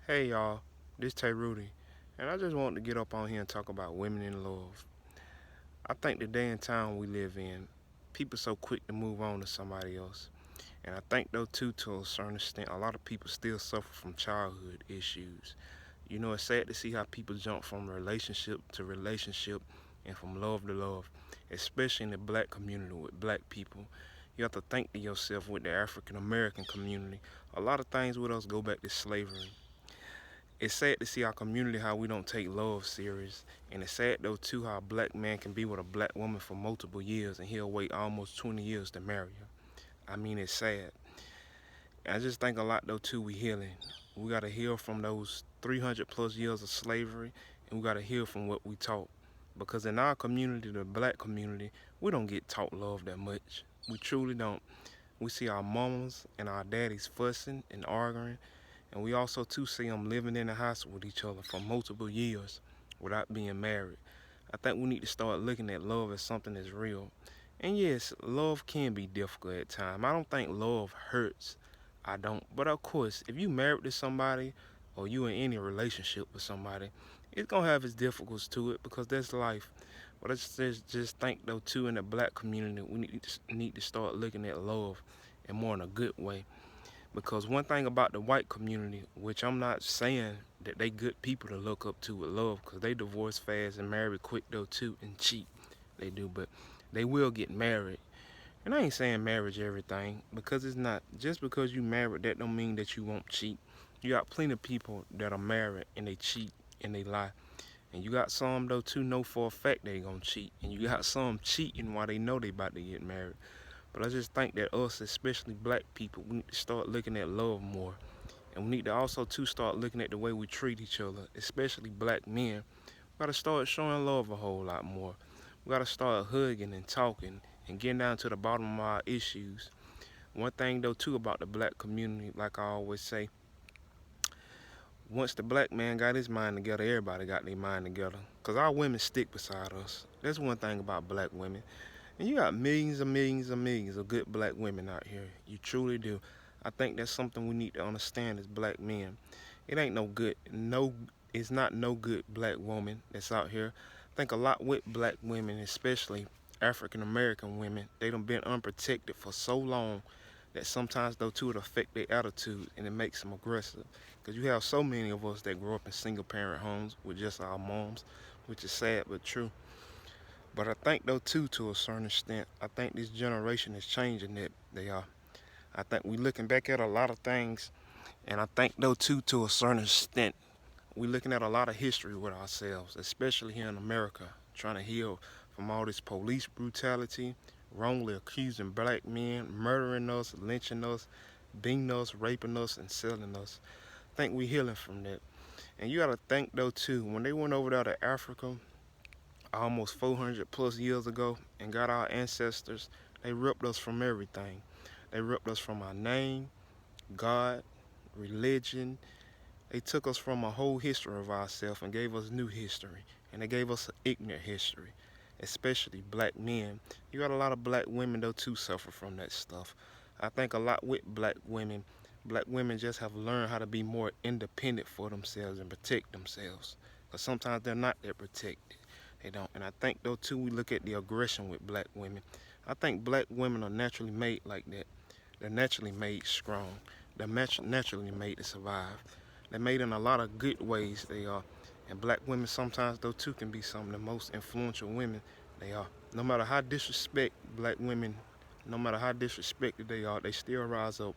Hey y'all, this Tay Rudy, and I just wanted to get up on here and talk about women in love. I think the day and time we live in, people so quick to move on to somebody else. And I think though too, to a certain extent, a lot of people still suffer from childhood issues. It's sad to see how people jump from relationship to relationship and from love to love, especially in the black community with black people. You have to think to yourself with the African American community. A lot of things with us go back to slavery. It's sad to see our community how we don't take love serious, and it's sad though too how a black man can be with a black woman for multiple years and he'll wait almost 20 years to marry her. I mean, it's sad. And I just think a lot though too we healing. We gotta heal from those 300 plus years of slavery, and we gotta heal from what we taught. Because in our community, the black community, we don't get taught love that much. We truly don't. We see our mamas and our daddies fussing and arguing, and we also too see them living in the house with each other for multiple years without being married. I think we need to start looking at love as something that's real. And yes, love can be difficult at times. I don't think love hurts. I don't. But of course, if you married to somebody or you in any relationship with somebody, it's gonna have its difficulties to it because that's life. But I just think though too in the black community we need to start looking at love and more in a good way. Because one thing about the white community, which I'm not saying that they good people to look up to with love, because they divorce fast and marry quick though too and cheat. They do, but they will get married. And I ain't saying marriage everything, because it's not. Just because you married, that don't mean that you won't cheat. You got plenty of people that are married and they cheat and they lie. And you got some though too know for a fact they gonna cheat. And you got some cheating while they know they about to get married. But I just think that us, especially black people, we need to start looking at love more. And we need to also too start looking at the way we treat each other, especially black men. We gotta start showing love a whole lot more. We gotta start hugging and talking and getting down to the bottom of our issues. One thing though too about the black community, like I always say, once the black man got his mind together, everybody got their mind together. Cause our women stick beside us. That's one thing about black women. And you got millions and millions and millions of good black women out here. You truly do. I think that's something we need to understand as black men. It ain't no good, it's not no good black woman that's out here. I think a lot with black women, especially African American women, they done been unprotected for so long that sometimes though too it affect their attitude and it makes them aggressive. Cause you have so many of us that grow up in single parent homes with just our moms, which is sad but true. But I think though too, to a certain extent, I think this generation is changing that they are. I think we looking back at a lot of things, and I think though too, to a certain extent, we looking at a lot of history with ourselves, especially here in America, trying to heal from all this police brutality, wrongly accusing black men, murdering us, lynching us, beating us, raping us, and selling us. I think we healing from that. And you gotta think though too, when they went over there to Africa almost 400 plus years ago and got our ancestors, they ripped us from everything. They ripped us from our name, God, religion. They took us from a whole history of ourselves and gave us new history. And they gave us an ignorant history, especially black men. You got a lot of black women though too suffer from that stuff. I think a lot with black women just have learned how to be more independent for themselves and protect themselves. Because sometimes they're not that protected. They don't. And I think though too we look at the aggression with black women. I think black women are naturally made like that. They're naturally made strong. They're naturally made to survive. They're made in a lot of good ways they are. And black women sometimes though too can be some of the most influential women they are. No matter how disrespect black women, no matter how disrespected they are, they still rise up.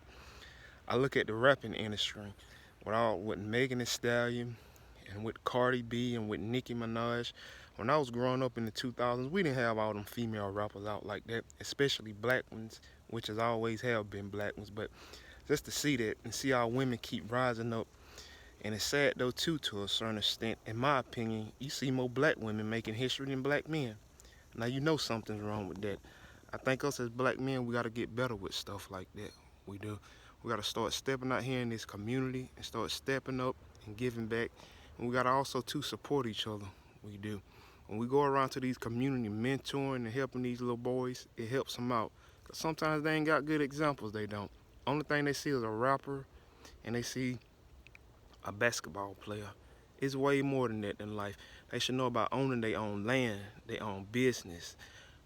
I look at the rapping industry with Megan Thee Stallion and with Cardi B and with Nicki Minaj. When I was growing up in the 2000s, we didn't have all them female rappers out like that, especially black ones, which has always have been black ones. But just to see that and see our women keep rising up, and it's sad though too, to a certain extent. In my opinion, you see more black women making history than black men. Now you know something's wrong with that. I think us as black men, we gotta get better with stuff like that. We do. We gotta start stepping out here in this community and start stepping up and giving back. And we gotta also too support each other. We do. When we go around to these community mentoring and helping these little boys, it helps them out. Cause sometimes they ain't got good examples. They don't. Only thing they see is a rapper, and they see a basketball player. It's way more than that in life. They should know about owning their own land, their own business.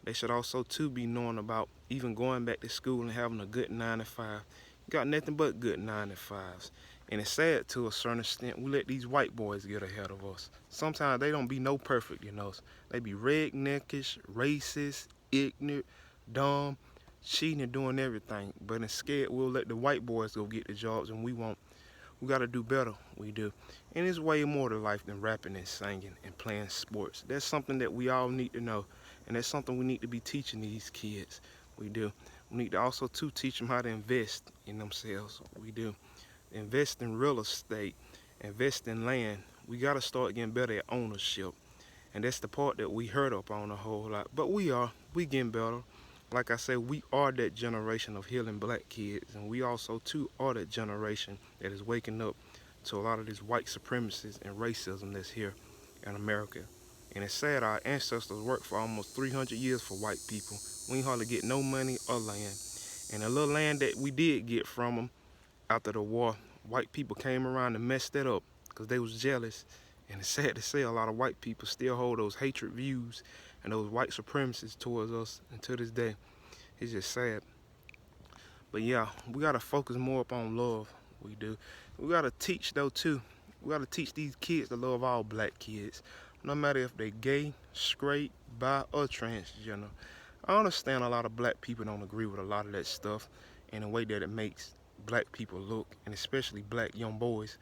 They should also too be knowing about even going back to school and having a good 9 to 5. You got nothing but good 9 to 5s. And it's sad to a certain extent we let these white boys get ahead of us. Sometimes they don't be no perfect, you know. They be redneckish, racist, ignorant, dumb, cheating and doing everything. But instead we'll let the white boys go get the jobs and we won't. We gotta do better. We do. And it's way more to life than rapping and singing and playing sports. That's something that we all need to know. And that's something we need to be teaching these kids. We do. We need to also too teach them how to invest in themselves. We do. Invest in real estate. Invest in land. We gotta start getting better at ownership. And that's the part that we hurt up on a whole lot. But we getting better. Like I said, we are that generation of healing black kids, and we also too are that generation that is waking up to a lot of this white supremacy and racism that's here in America. And it's sad our ancestors worked for almost 300 years for white people. We ain't hardly get no money or land. And the little land that we did get from them after the war, white people came around and messed that up because they was jealous. And it's sad to say a lot of white people still hold those hatred views and those white supremacists towards us until this day. It's just sad. But yeah, we gotta focus more upon love. We do. We gotta teach though too. We gotta teach these kids to love all black kids, no matter if they gay, straight, bi, or transgender. I understand a lot of black people don't agree with a lot of that stuff in a way that it makes black people look, and especially black young boys.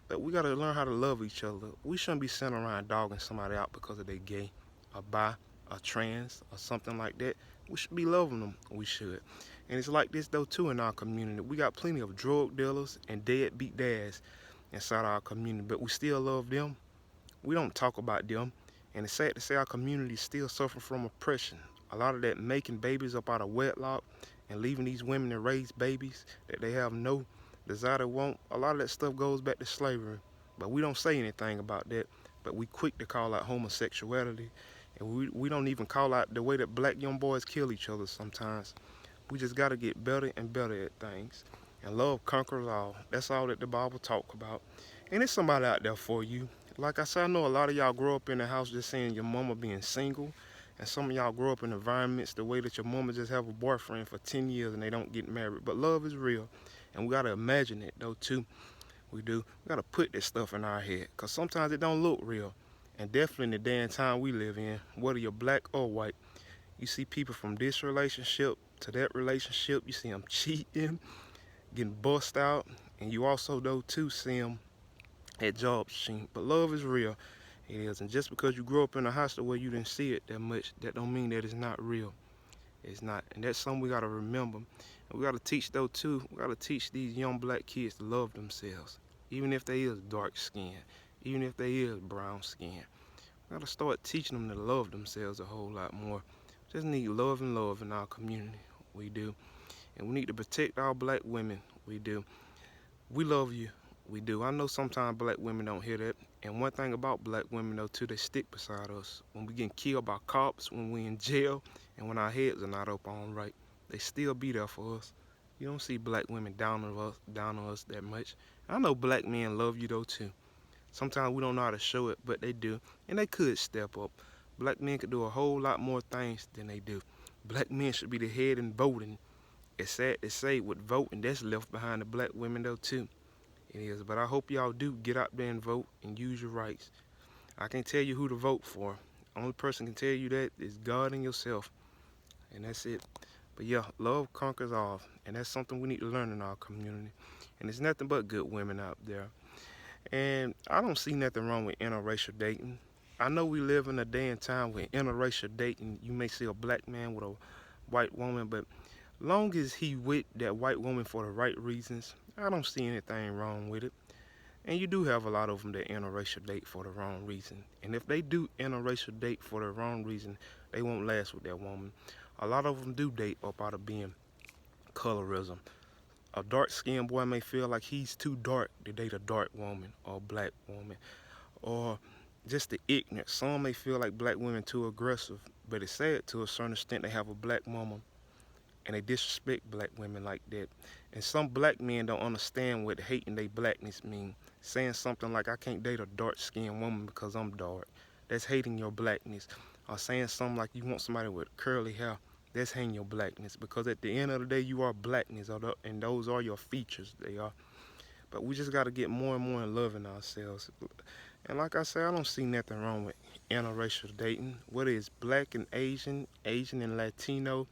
But we gotta learn how to love each other. We shouldn't be sitting around dogging somebody out because of they gay, or bi, or trans, or something like that. We should be loving them. We should. And it's like this though too in our community. We got plenty of drug dealers and deadbeat dads inside our community, but we still love them. We don't talk about them. And it's sad to say our community still suffering from oppression. A lot of that making babies up out of wedlock and leaving these women to raise babies that they have no desire to want. A lot of that stuff goes back to slavery. But we don't say anything about that. But we quick to call out homosexuality. And we don't even call out the way that black young boys kill each other sometimes. We just got to get better and better at things. And love conquers all. That's all that the Bible talk about. And there's somebody out there for you. Like I said, I know a lot of y'all grow up in the house just seeing your mama being single. And some of y'all grow up in environments the way that your mama just have a boyfriend for 10 years and they don't get married. But love is real. And we got to imagine it though too. We do. We got to put this stuff in our head. Because sometimes it don't look real. And definitely in the day and time we live in, whether you're black or white, you see people from this relationship to that relationship. You see them cheating, getting bust out. And you also though too see them at job stream. But love is real. It is. And just because you grow up in a hostel where you didn't see it that much, that don't mean that it's not real. It's not. And that's something we got to remember. And we got to teach though too. We got to teach these young black kids to love themselves. Even if they is dark skinned. Even if they is brown skinned. We got to start teaching them to love themselves a whole lot more. Just need love and love in our community. We do. And we need to protect our black women. We do. We love you. We do. I know sometimes black women don't hear that. And one thing about black women though too, they stick beside us. When we getting killed by cops, when we in jail, and when our heads are not up on right, they still be there for us. You don't see black women down on us that much. I know black men love you though too. Sometimes we don't know how to show it, but they do. And they could step up. Black men could do a whole lot more things than they do. Black men should be the head in voting. It's sad to say with voting, that's left behind the black women though too. It is, but I hope y'all do get out there and vote and use your rights. I can't tell you who to vote for. Only person can tell you that is God and yourself. And that's it. But yeah, love conquers all. And that's something we need to learn in our community. And there's nothing but good women out there. And I don't see nothing wrong with interracial dating. I know we live in a day and time where interracial dating, you may see a black man with a white woman, but long as he with that white woman for the right reasons, I don't see anything wrong with it. And you do have a lot of them that interracial date for the wrong reason. And if they do interracial date for the wrong reason, they won't last with that woman. A lot of them do date up out of being colorism. A dark-skinned boy may feel like he's too dark to date a dark woman or a black woman. Or just the ignorant. Some may feel like black women too aggressive. But it's sad to a certain extent they have a black mama and they disrespect black women like that. And some black men don't understand what hating their blackness mean. Saying something like, I can't date a dark-skinned woman because I'm dark. That's hating your blackness. Or saying something like you want somebody with curly hair. That's hating your blackness. Because at the end of the day, you are blackness, and those are your features. They are. But we just got to get more and more in loving ourselves. And like I said, I don't see nothing wrong with interracial dating. Whether it's black and Asian, Asian and Latino,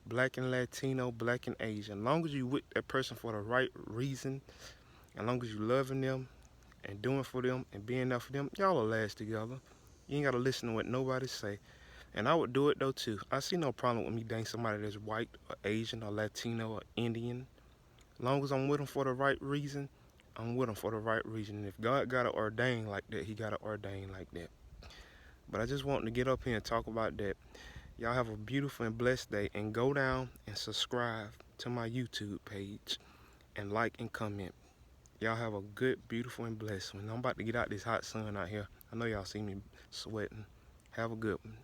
black and Latino, black and Asian. As long as you with that person for the right reason, as long as you loving them and doing for them and being there for them, y'all will last together. You ain't gotta listen to what nobody say. And I would do it though too. I see no problem with me dating somebody that's white or Asian or Latino or Indian. As long as I'm with them for the right reason, I'm with them for the right reason. And if God got to ordain like that, He got to ordain like that. But I just want to get up here and talk about that. Y'all have a beautiful and blessed day. And go down and subscribe to my YouTube page and like and comment. Y'all have a good, beautiful, and blessed one. I'm about to get out this hot sun out here. I know y'all see me sweating. Have a good one.